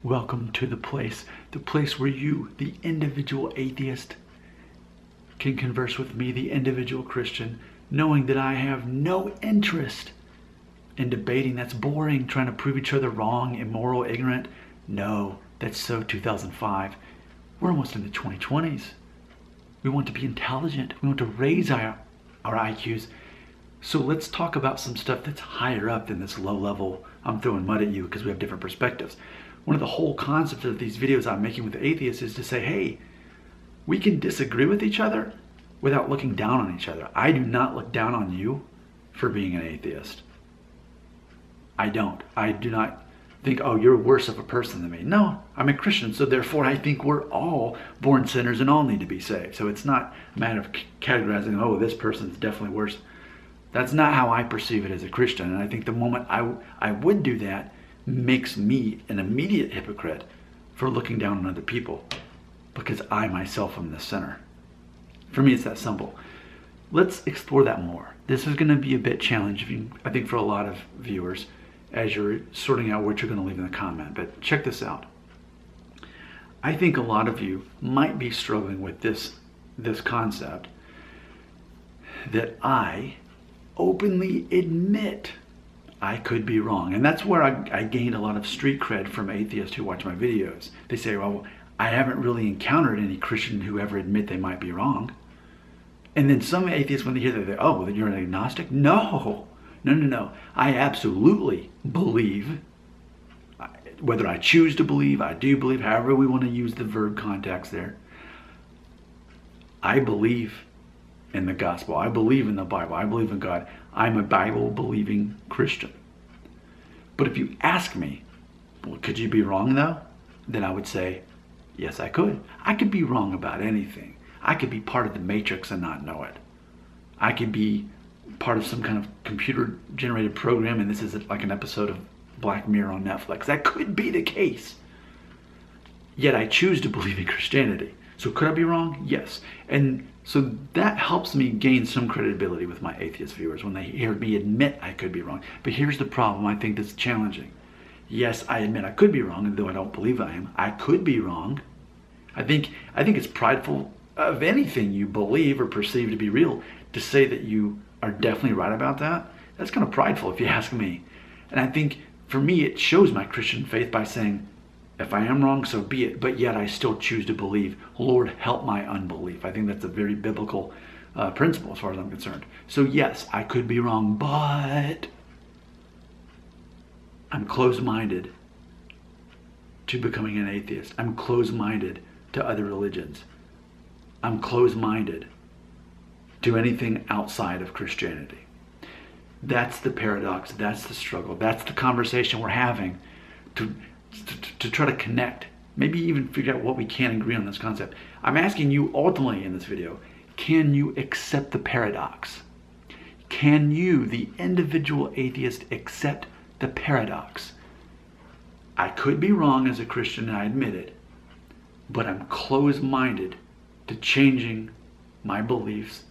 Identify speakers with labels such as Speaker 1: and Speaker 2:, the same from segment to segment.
Speaker 1: Welcome to the place where you, the individual atheist, can converse with me, the individual Christian, knowing that I have no interest in debating. That's boring, trying to prove each other wrong, immoral, ignorant. No, that's so 2005. We're almost in the 2020s. We want to be intelligent. We want to raise our IQs. So let's talk about some stuff that's higher up than this low level, I'm throwing mud at you because we have different perspectives. One of the whole concepts of these videos I'm making with atheists is to say, hey, we can disagree with each other without looking down on each other. I do not look down on you for being an atheist. I don't. I do not think, oh, you're worse of a person than me. No, I'm a Christian, so therefore I think we're all born sinners and all need to be saved. So it's not a matter of categorizing, oh, this person's definitely worse. That's not how I perceive it as a Christian. And I think the moment I would do that makes me an immediate hypocrite for looking down on other people, because I myself am the sinner. For me, it's that simple. Let's explore that more. This is going to be a bit challenging, I think, for a lot of viewers as you're sorting out what you're going to leave in the comment. But check this out. I think a lot of you might be struggling with this concept that I openly admit I could be wrong. And that's where I gained a lot of street cred from atheists who watch my videos. They say, well, I haven't really encountered any Christian who ever admit they might be wrong. And then some atheists, when they hear that, they oh, well, you're an agnostic? No. I absolutely believe, whether I choose to believe, I do believe, however we want to use the verb context there. I believe in the gospel. I believe in the Bible. I believe in God. I'm a Bible-believing Christian. But if you ask me, well, could you be wrong though? Then I would say, yes, I could. I could be wrong about anything. I could be part of the matrix and not know it. I could be part of some kind of computer-generated program, and this is like an episode of Black Mirror on Netflix. That could be the case. Yet I choose to believe in Christianity. So could I be wrong? Yes. And so that helps me gain some credibility with my atheist viewers when they hear me admit I could be wrong. But here's the problem I think that's challenging. Yes, I admit I could be wrong, and though I don't believe I am, I could be wrong. I think it's prideful of anything you believe or perceive to be real to say that you are definitely right about that. That's kind of prideful if you ask me. And I think for me it shows my Christian faith by saying, if I am wrong, so be it, but yet I still choose to believe. Lord, help my unbelief. I think that's a very biblical principle as far as I'm concerned. So yes, I could be wrong, but I'm closed-minded to becoming an atheist. I'm closed-minded to other religions. I'm closed-minded to anything outside of Christianity. That's the paradox. That's the struggle. That's the conversation we're having to try to connect, maybe even figure out what we can agree on this concept. I'm asking you ultimately in this video, can you accept the paradox? Can you, the individual atheist, accept the paradox? I could be wrong as a Christian, and I admit it, but I'm closed-minded to changing my beliefs,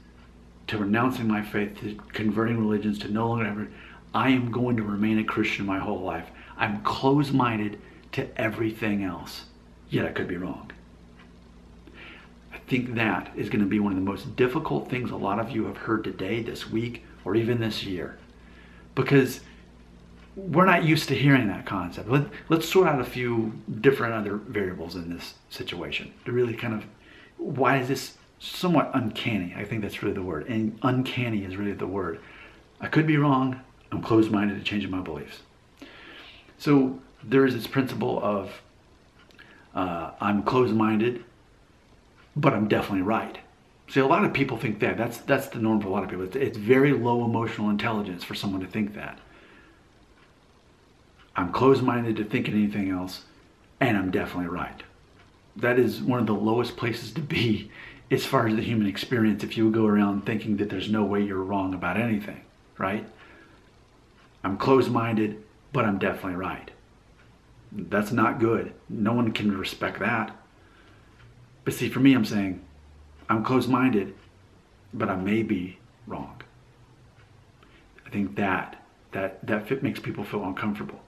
Speaker 1: to renouncing my faith, to converting religions, to no longer ever. I am going to remain a Christian my whole life. I'm closed-minded to everything else, yet I could be wrong. I think that is going to be one of the most difficult things a lot of you have heard today, this week, or even this year, because we're not used to hearing that concept. Let's sort out a few different other variables in this situation to really kind of, why is this somewhat uncanny? I think that's really the word, and uncanny is really the word. I could be wrong. I'm closed-minded to changing my beliefs. So there is this principle of I'm closed-minded, but I'm definitely right. See, a lot of people think that. That's the norm for a lot of people. It's very low emotional intelligence for someone to think that. I'm closed-minded to think anything else, and I'm definitely right. That is one of the lowest places to be as far as the human experience if you go around thinking that there's no way you're wrong about anything, right? I'm closed-minded, but I'm definitely right. That's not good. No one can respect that. But see, for me, I'm saying I'm closed-minded, but I may be wrong. I think that makes people feel uncomfortable.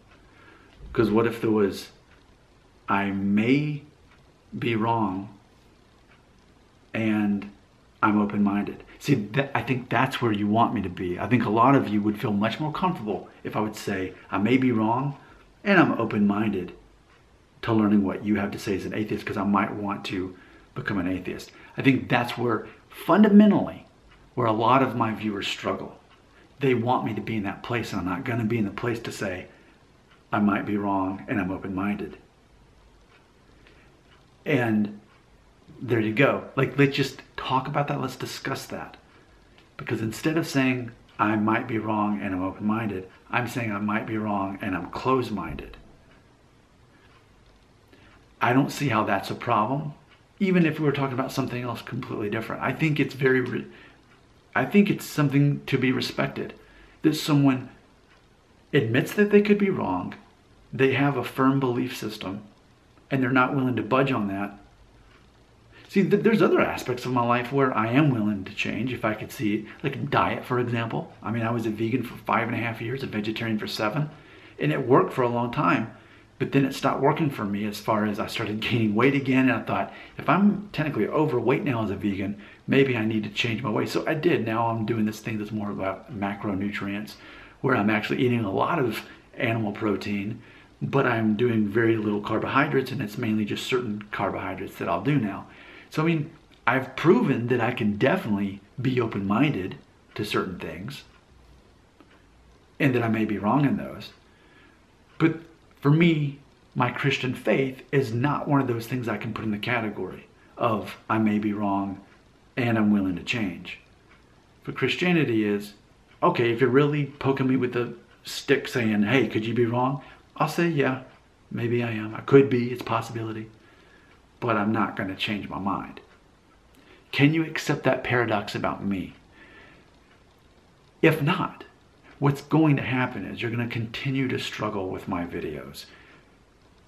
Speaker 1: Because what if there was I may be wrong and I'm open-minded. See, I think that's where you want me to be. I think a lot of you would feel much more comfortable if I would say, I may be wrong and I'm open-minded to learning what you have to say as an atheist, because I might want to become an atheist. I think that's where, fundamentally, where a lot of my viewers struggle. They want me to be in that place, and I'm not going to be in the place to say, I might be wrong and I'm open-minded. And there you go. Like, let's just talk about that. Let's discuss that. Because instead of saying, I might be wrong and I'm open-minded, I'm saying I might be wrong and I'm close-minded. I don't see how that's a problem, even if we were talking about something else completely different. I think it's I think it's something to be respected, that someone admits that they could be wrong, they have a firm belief system, and they're not willing to budge on that. See, there's other aspects of my life where I am willing to change if I could see it, like diet, for example. I mean, I was a vegan for 5.5 years, a vegetarian for 7, and it worked for a long time. But then it stopped working for me as far as I started gaining weight again. And I thought, if I'm technically overweight now as a vegan, maybe I need to change my way. So I did. Now I'm doing this thing that's more about macronutrients, where I'm actually eating a lot of animal protein, but I'm doing very little carbohydrates, and it's mainly just certain carbohydrates that I'll do now. So, I mean, I've proven that I can definitely be open-minded to certain things, and that I may be wrong in those. But for me, my Christian faith is not one of those things I can put in the category of I may be wrong and I'm willing to change. But Christianity is, okay, if you're really poking me with a stick saying, hey, could you be wrong? I'll say, yeah, maybe I am. I could be, it's a possibility. But I'm not going to change my mind. Can you accept that paradox about me? If not, what's going to happen is you're going to continue to struggle with my videos.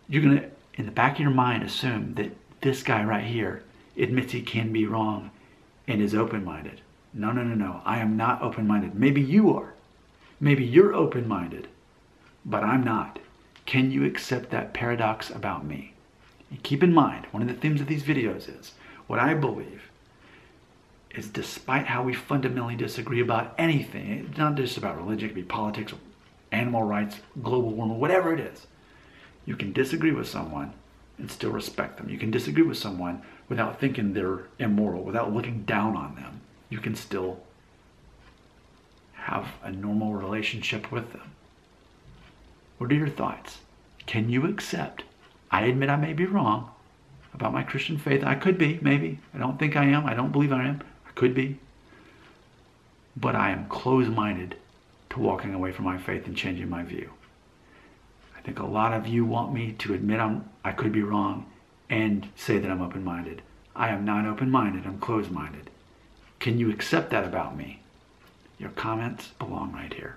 Speaker 1: You're going to, in the back of your mind, assume that this guy right here admits he can be wrong and is open-minded. No, no, no, no. I am not open-minded. Maybe you are. Maybe you're open-minded, but I'm not. Can you accept that paradox about me? And keep in mind, one of the themes of these videos is, what I believe is, despite how we fundamentally disagree about anything, it's not just about religion, it could be politics, animal rights, global warming, whatever it is, you can disagree with someone and still respect them. You can disagree with someone without thinking they're immoral, without looking down on them. You can still have a normal relationship with them. What are your thoughts? Can you accept? I admit I may be wrong about my Christian faith. I could be, maybe. I don't think I am. I don't believe I am. I could be. But I am close-minded to walking away from my faith and changing my view. I think a lot of you want me to admit I could be wrong and say that I'm open-minded. I am not open-minded. I'm close-minded. Can you accept that about me? Your comments belong right here.